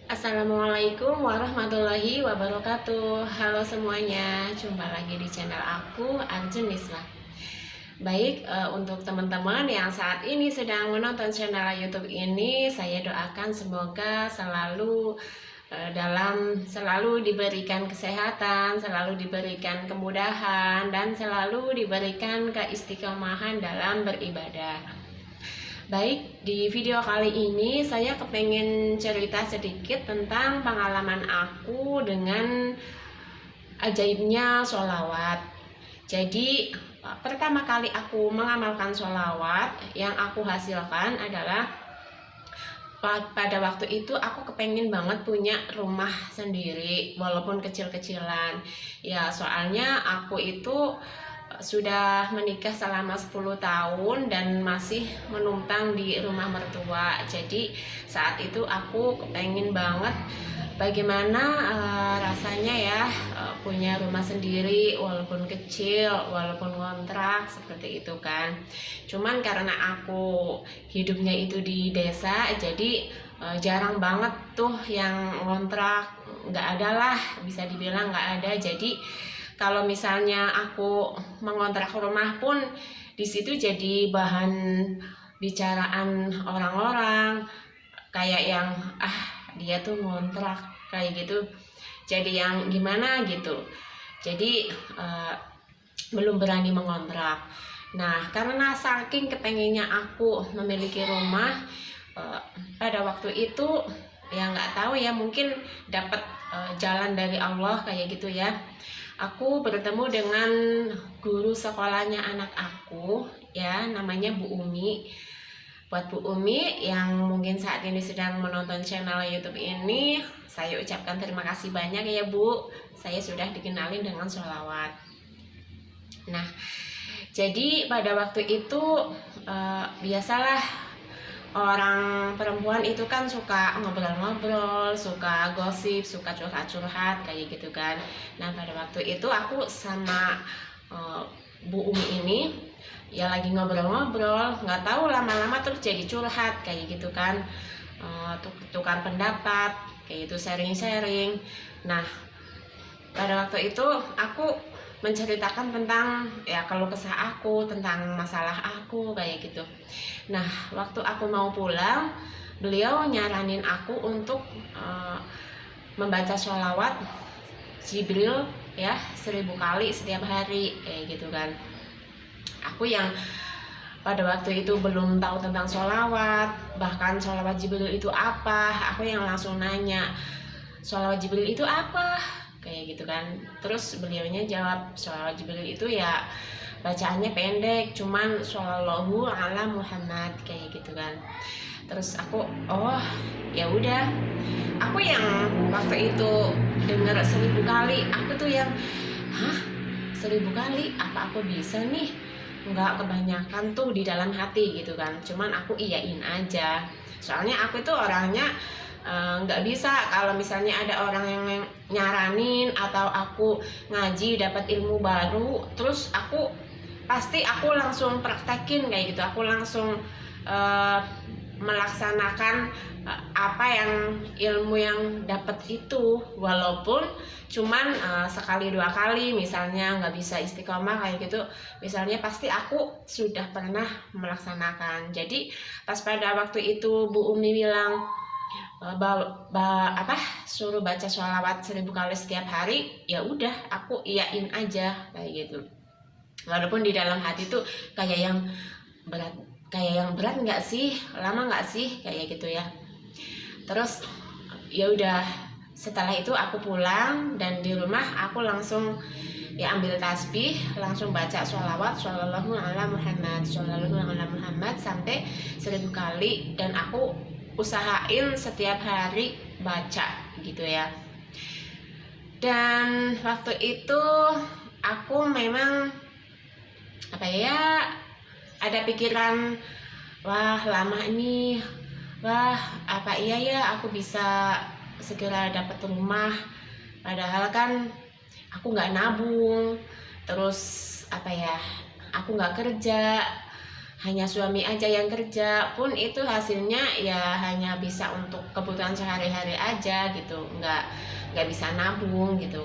Assalamualaikum warahmatullahi wabarakatuh. Halo semuanya, jumpa lagi di channel aku, Arjun Niswa. Baik, untuk teman-teman yang saat ini sedang menonton channel YouTube ini, saya doakan semoga selalu diberikan kesehatan, selalu diberikan kemudahan, dan selalu diberikan keistiqomahan dalam beribadah. Baik, di video kali ini saya kepengen cerita sedikit tentang pengalaman aku dengan ajaibnya sholawat. Jadi, pertama kali aku mengamalkan sholawat, yang aku hasilkan adalah pada waktu itu aku kepengen banget punya rumah sendiri, walaupun kecil-kecilan. Ya, soalnya aku itu sudah menikah selama 10 tahun dan masih menumpang di rumah mertua. Jadi saat itu aku kepengen banget bagaimana rasanya ya punya rumah sendiri, walaupun kecil, walaupun kontrak seperti itu kan. Cuman karena aku hidupnya itu di desa, jadi jarang banget tuh yang kontrak, nggak ada lah, bisa dibilang nggak ada. Jadi kalau misalnya aku mengontrak rumah pun di situ jadi bahan bicaraan orang-orang, kayak yang dia tuh ngontrak kayak gitu, jadi yang gimana gitu. Jadi belum berani mengontrak. Nah, karena saking kepengennya aku memiliki rumah, pada waktu itu ya nggak tahu ya, mungkin dapat jalan dari Allah kayak gitu ya. Aku bertemu dengan guru sekolahnya anak aku ya, namanya Bu Umi. Buat Bu Umi yang mungkin saat ini sedang menonton channel YouTube ini, saya ucapkan terima kasih banyak ya Bu, saya sudah dikenalin dengan sholawat. Nah, jadi pada waktu itu biasalah orang perempuan itu kan suka ngobrol-ngobrol, suka gosip, suka curhat-curhat kayak gitu kan. Nah, pada waktu itu aku sama Bu Umi ini ya lagi ngobrol-ngobrol, nggak tahu lama-lama terus jadi curhat kayak gitu kan. Tukar pendapat kayak itu, sharing-sharing. Nah, pada waktu itu aku menceritakan tentang ya keluh kesah aku, tentang masalah aku kayak gitu. Nah, waktu aku mau pulang, beliau nyaranin aku untuk membaca sholawat Jibril ya 1000 kali setiap hari kayak gitu kan. Aku yang pada waktu itu belum tahu tentang sholawat, bahkan sholawat Jibril itu apa, aku yang langsung nanya, sholawat Jibril itu apa? Kayak gitu kan. Terus beliaunya jawab, sholawat Jibril itu ya bacaannya pendek, cuman shollallahu ala Muhammad kayak gitu kan. Terus aku, oh ya udah, aku yang waktu itu dengar 1000 kali, aku tuh yang 1000 kali apa aku bisa nih? Nggak, kebanyakan tuh di dalam hati gitu kan. Cuman aku iyain aja, soalnya aku itu orangnya nggak bisa kalau misalnya ada orang yang nyaranin atau aku ngaji dapat ilmu baru terus aku langsung praktekin kayak gitu. Aku langsung melaksanakan apa yang ilmu yang dapat itu, walaupun cuman sekali dua kali misalnya nggak bisa istiqomah kayak gitu misalnya, pasti aku sudah pernah melaksanakan. Jadi pas pada waktu itu Bu Umi bilang suruh baca sholawat 1000 kali setiap hari, ya udah aku iyain aja kayak gitu. Walaupun di dalam hati tuh kayak yang berat nggak sih, lama nggak sih kayak gitu ya. Terus ya udah, setelah itu aku pulang dan di rumah aku langsung ya ambil tasbih, langsung baca sholawat shollallahu ala Muhammad, shollallahu ala Muhammad sampai 1000 kali, dan aku usahain setiap hari baca gitu ya. Dan waktu itu aku memang ada pikiran, wah lama ini, wah apa iya ya aku bisa segera dapat rumah, padahal kan aku nggak nabung, terus aku nggak kerja, hanya suami aja yang kerja, pun itu hasilnya ya hanya bisa untuk kebutuhan sehari-hari aja gitu, nggak bisa nabung gitu.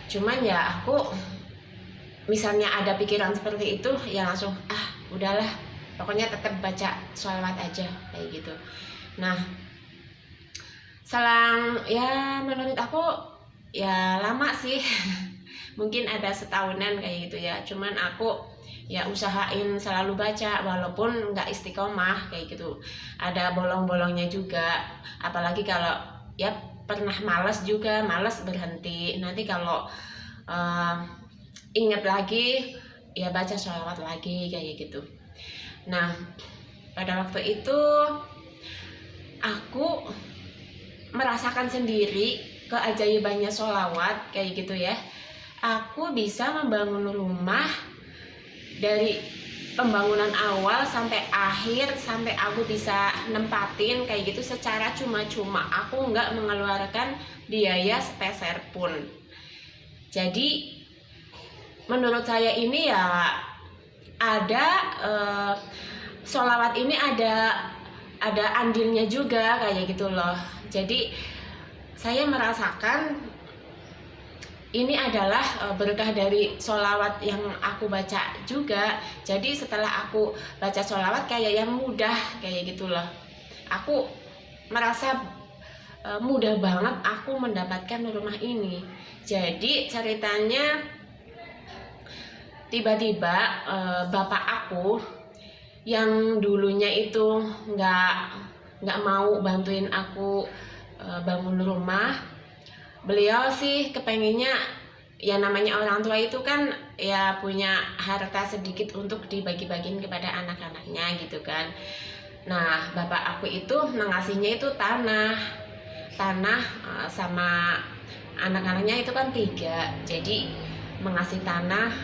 Cuman ya aku misalnya ada pikiran seperti itu ya langsung udahlah, pokoknya tetap baca sholawat aja kayak gitu. Nah, selang ya menurut aku ya lama sih mungkin ada setahunan kayak gitu ya, cuman aku ya usahain selalu baca walaupun nggak istiqomah kayak gitu, ada bolong-bolongnya juga, apalagi kalau ya pernah malas juga, malas berhenti, nanti kalau ingat lagi ya baca sholawat lagi kayak gitu. Nah, pada waktu itu aku merasakan sendiri keajaibannya sholawat kayak gitu ya. Aku bisa membangun rumah dari pembangunan awal sampai akhir, sampai aku bisa nempatin kayak gitu secara cuma-cuma, aku nggak mengeluarkan biaya sepeser pun. Jadi menurut saya ini ya ada sholawat ini ada andilnya juga kayak gitu loh. Jadi saya merasakan ini adalah berkah dari sholawat yang aku baca juga. Jadi setelah aku baca sholawat kayak yang mudah kayak gitu loh. Aku merasa mudah banget aku mendapatkan rumah ini. Jadi ceritanya tiba-tiba bapak aku yang dulunya itu nggak mau bantuin aku bangun rumah, beliau sih kepengennya ya namanya orang tua itu kan ya punya harta sedikit untuk dibagi-bagiin kepada anak-anaknya gitu kan. Nah, bapak aku itu mengasihnya itu tanah sama anak-anaknya itu kan 3, jadi mengasih tanah.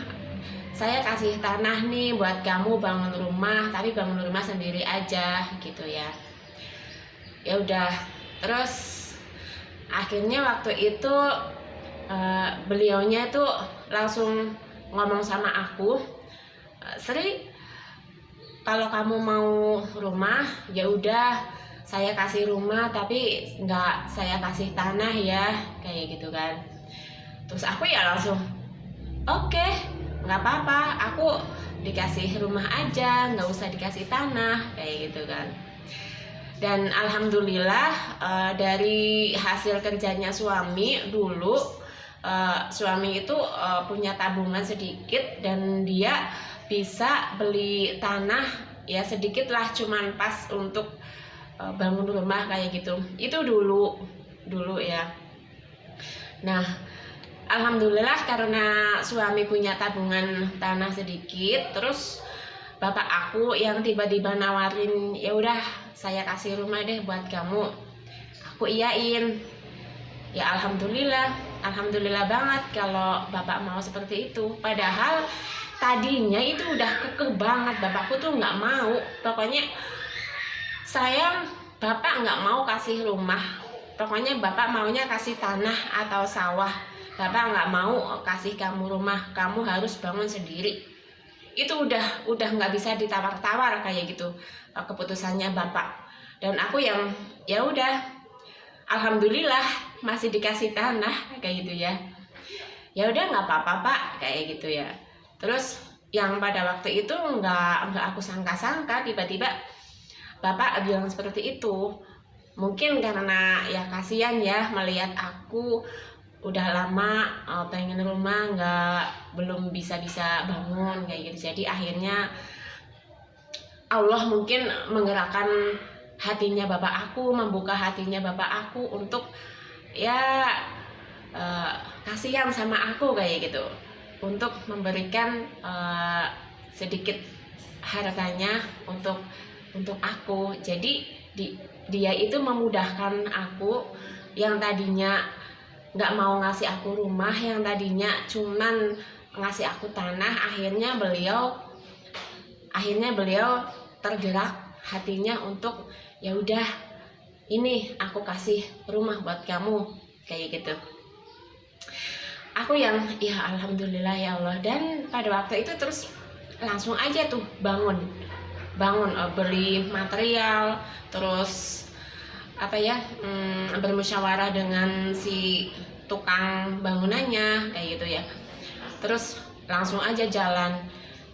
Saya kasih tanah nih buat kamu bangun rumah, tapi bangun rumah sendiri aja gitu ya. Ya udah, terus akhirnya waktu itu beliaunya itu langsung ngomong sama aku, Sri, kalau kamu mau rumah ya udah saya kasih rumah, tapi nggak saya kasih tanah ya kayak gitu kan. Terus aku ya langsung oke, nggak apa-apa, aku dikasih rumah aja, nggak usah dikasih tanah kayak gitu kan. Dan alhamdulillah dari hasil kerjanya suami dulu, suami itu punya tabungan sedikit dan dia bisa beli tanah ya sedikit lah, cuman pas untuk bangun rumah kayak gitu. Itu dulu ya. Nah, alhamdulillah karena suami punya tabungan tanah sedikit, terus bapak aku yang tiba-tiba nawarin, ya udah saya kasih rumah deh buat kamu. Aku iyain. Ya alhamdulillah banget kalau bapak mau seperti itu. Padahal tadinya itu udah kekeh banget, bapakku tuh nggak mau. Pokoknya sayang, bapak nggak mau kasih rumah. Pokoknya bapak maunya kasih tanah atau sawah. Bapak nggak mau kasih kamu rumah, kamu harus bangun sendiri. Itu udah nggak bisa ditawar-tawar kayak gitu keputusannya bapak. Dan aku yang ya udah alhamdulillah masih dikasih tanah kayak gitu ya. Ya udah nggak apa-apa pak kayak gitu ya. Terus yang pada waktu itu nggak aku sangka-sangka tiba-tiba bapak bilang seperti itu. Mungkin karena ya kasihan ya melihat aku udah lama pengen rumah belum bisa bangun kayak gitu. Jadi akhirnya Allah mungkin menggerakkan hatinya bapak aku, membuka hatinya bapak aku untuk ya kasihan sama aku kayak gitu, untuk memberikan sedikit hartanya untuk aku. Jadi dia itu memudahkan aku yang tadinya nggak mau ngasih aku rumah, yang tadinya cuman ngasih aku tanah. Akhirnya beliau tergerak hatinya untuk ya udah ini aku kasih rumah buat kamu kayak gitu. Aku yang ya alhamdulillah ya Allah. Dan pada waktu itu terus langsung aja tuh bangun beli material, terus bermusyawarah dengan si tukang bangunannya kayak gitu ya, terus langsung aja jalan.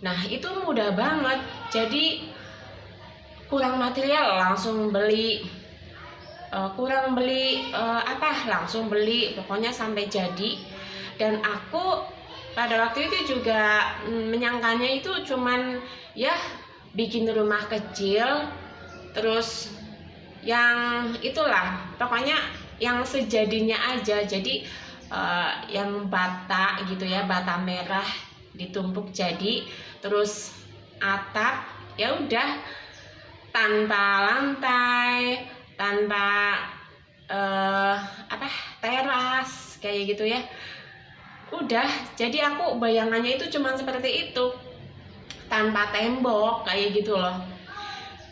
Nah itu mudah banget, jadi kurang material langsung beli, langsung beli, pokoknya sampai jadi. Dan aku pada waktu itu juga menyangkanya itu cuman ya bikin rumah kecil, terus yang itulah pokoknya yang sejadinya aja. Jadi yang bata gitu ya, bata merah ditumpuk jadi, terus atap ya udah tanpa lantai, tanpa teras kayak gitu ya. Udah, jadi aku bayangannya itu cuma seperti itu, tanpa tembok kayak gitu loh.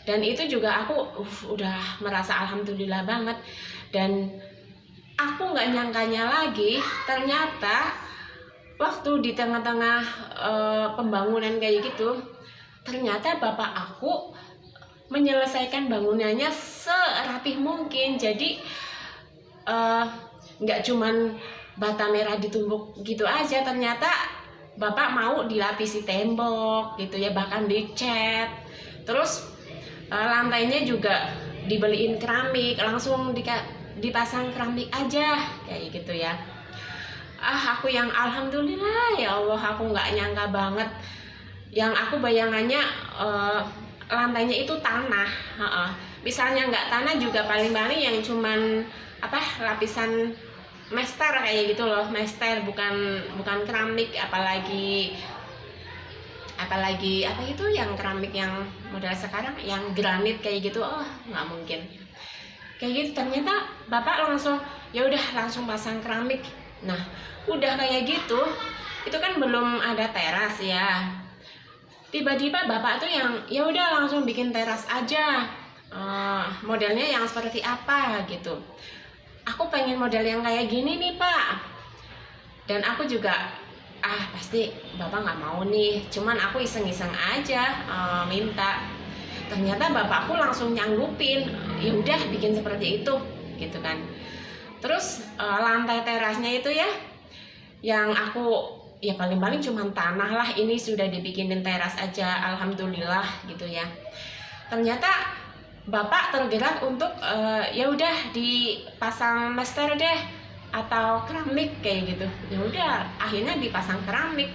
Dan itu juga aku udah merasa alhamdulillah banget. Dan aku nggak nyangkanya lagi, ternyata waktu di tengah-tengah pembangunan kayak gitu, ternyata bapak aku menyelesaikan bangunannya serapih mungkin. Jadi nggak cuman bata merah ditumbuk gitu aja, ternyata bapak mau dilapisi tembok gitu ya, bahkan dicat. Terus lantainya juga dibeliin keramik, langsung dipasang keramik aja kayak gitu ya. Aku yang alhamdulillah ya Allah, aku nggak nyangka banget. Yang aku bayangannya lantainya itu tanah. Misalnya nggak tanah juga paling-paling yang cuman lapisan mester kayak gitu loh, mester, bukan keramik, apalagi itu yang keramik yang model sekarang yang granit kayak gitu, nggak mungkin kayak gitu. Ternyata bapak langsung ya udah langsung pasang keramik. Nah udah kayak gitu, itu kan belum ada teras ya, tiba-tiba bapak tuh yang ya udah langsung bikin teras aja, modelnya yang seperti apa gitu. Aku pengen model yang kayak gini nih pak. Dan aku juga pasti bapak nggak mau nih, cuman aku iseng-iseng aja minta. Ternyata bapakku langsung nyanggupin, ya udah bikin seperti itu gitu kan. Terus lantai terasnya itu ya, yang aku ya paling-paling cuman tanah lah, ini sudah dibikinin teras aja, alhamdulillah gitu ya. Ternyata bapak tergerak untuk ya udah dipasang mester deh atau keramik kayak gitu. Ya udah akhirnya dipasang keramik,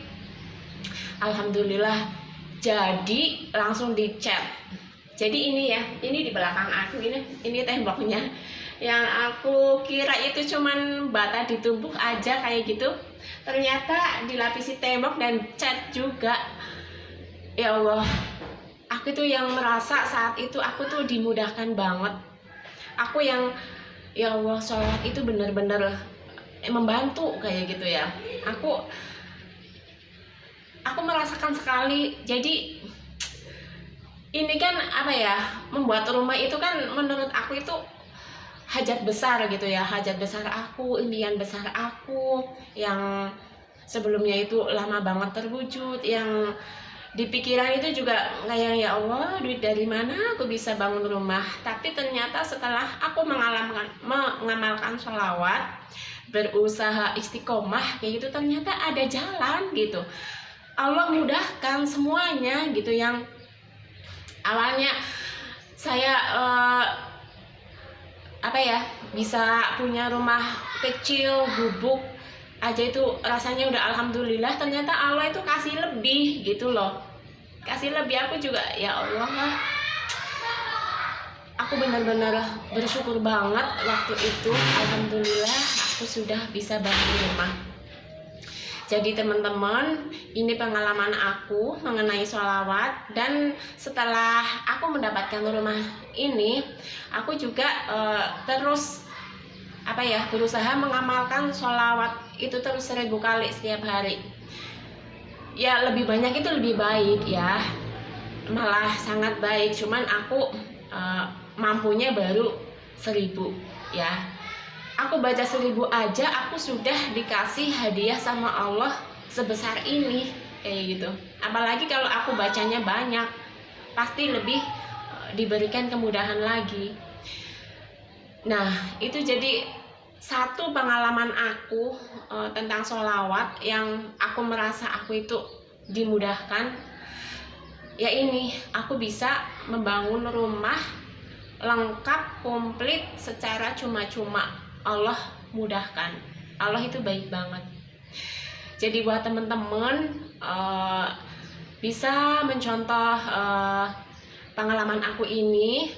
alhamdulillah jadi langsung dicat. Jadi ini ya, ini di belakang aku ini temboknya. Yang aku kira itu cuman bata ditumpuk aja kayak gitu, ternyata dilapisi tembok dan cat juga. Ya Allah, aku tuh yang merasa saat itu aku tuh dimudahkan banget. Aku yang ya Allah, sholat itu bener-bener membantu kayak gitu ya. Aku merasakan sekali. Jadi ini kan membuat rumah itu kan menurut aku itu hajat besar gitu ya, hajat besar aku, impian besar aku yang sebelumnya itu lama banget terwujud. Yang di pikiran itu juga kayak ya Allah, duit dari mana aku bisa bangun rumah. Tapi ternyata setelah aku mengamalkan sholawat, berusaha istiqomah kayak gitu, ternyata ada jalan gitu. Allah mudahkan semuanya gitu. Yang awalnya saya bisa punya rumah kecil gubuk aja itu rasanya udah alhamdulillah, ternyata Allah itu kasih lebih gitu loh, kasih lebih. Aku juga ya Allah, aku benar-benar bersyukur banget waktu itu, alhamdulillah aku sudah bisa bangun rumah. Jadi teman-teman, ini pengalaman aku mengenai sholawat. Dan setelah aku mendapatkan rumah ini, aku juga terus berusaha mengamalkan sholawat itu terus 1000 kali setiap hari. Ya lebih banyak itu lebih baik ya, malah sangat baik. Cuman aku mampunya baru 1000 ya. Aku baca 1000 aja aku sudah dikasih hadiah sama Allah sebesar ini kayak gitu. Apalagi kalau aku bacanya banyak, pasti lebih diberikan kemudahan lagi. Nah, itu jadi satu pengalaman aku tentang sholawat yang aku merasa aku itu dimudahkan. Ya ini, aku bisa membangun rumah lengkap, komplit secara cuma-cuma. Allah mudahkan. Allah itu baik banget. Jadi buat teman-teman bisa mencontoh pengalaman aku ini.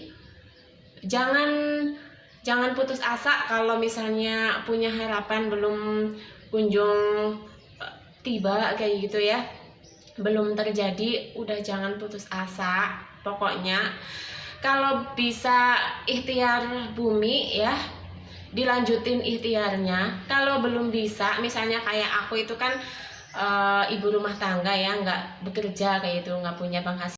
Jangan putus asa kalau misalnya punya harapan belum kunjung tiba kayak gitu ya, belum terjadi, udah jangan putus asa. Pokoknya kalau bisa ikhtiar bumi ya, dilanjutin ikhtiarnya. Kalau belum bisa, misalnya kayak aku itu kan ibu rumah tangga ya, nggak bekerja kayak itu, nggak punya penghasilan.